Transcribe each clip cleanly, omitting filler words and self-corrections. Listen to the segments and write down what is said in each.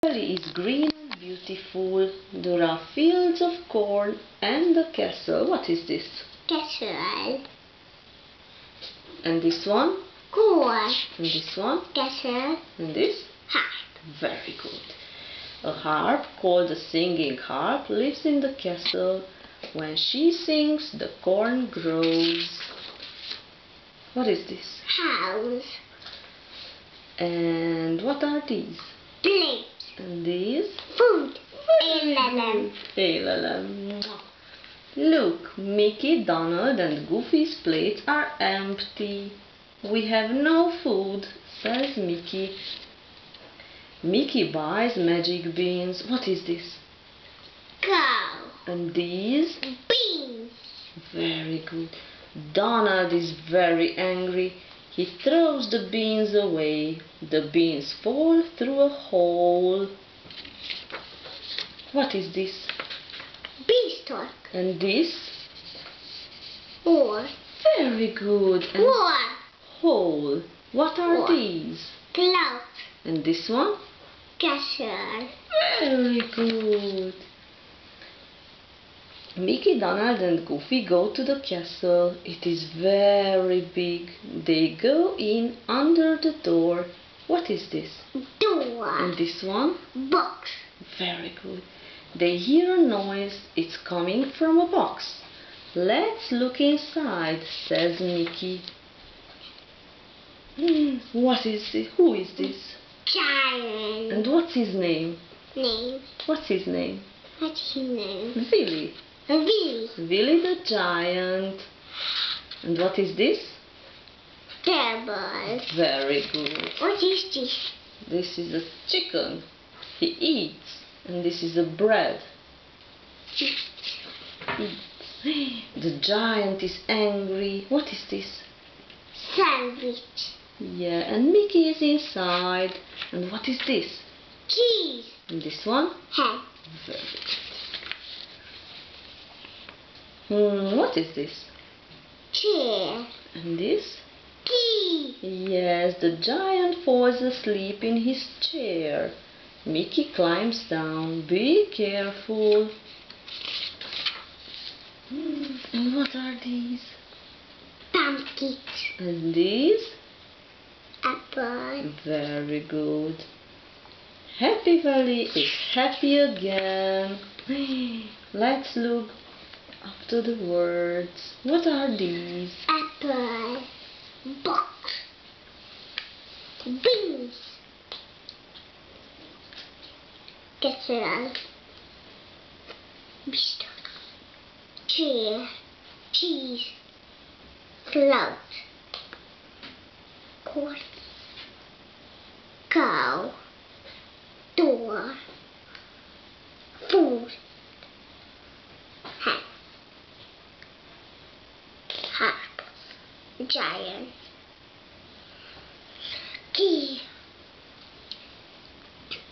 valley is green and beautiful. There are fields of corn and the castle. What is this? Castle. And this one? Corn. And this one? Castle. And this? Harp. Very good. A harp called the singing harp lives in the castle. When she sings, the corn grows. What is this? House. And what are these? Plates. And these? Food. Good. Hey, Lala. Mwah. Look, Mickey, Donald and Goofy's plates are empty. We have no food, says Mickey. Mickey buys magic beans. What is this? Cow. And these? Beans. Very good. Donald is very angry. He throws the beans away. The beans fall through a hole. What is this? Beanstalk. And this? Or. Very good. And War. hole. What are Or. these? Cloud. And this one? Castle. Very good. Mickey, Donald and Goofy go to the castle. It is very big. They go in under the door. What is this? Door. And this one? Box. Very good. They hear a noise. It's coming from a box. Let's look inside, says Mickey. What is it? Who is this? Giant. And what's his name? Name. What's his name? What's his name? Willy. Willy. Willy the giant. And what is this? Table. Very good. What is this? This is a chicken. He eats. And this is a bread. Eats. The giant is angry. What is this? Sandwich. Yeah, and Mickey is inside. And what is this? Cheese. And this one? Ham. Very good. What is this? Chair. And this? Key. Yes, the giant falls asleep in his chair. Mickey climbs down. Be careful. And what are these? Pumpkin. And these? Apple. Very good. Happy Valley is happy again. Let's look after the words. What are these? Apple. Box. Beans. Casserole. Beanstalk. Chair. Cheese. Cloud. Corn. Cow. Door. Food. Hat. Harp. Giant. Key.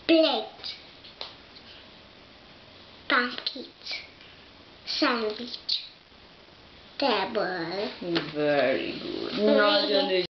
Plate. Pumpkins. Sandwich. Table. Very good. Nagyon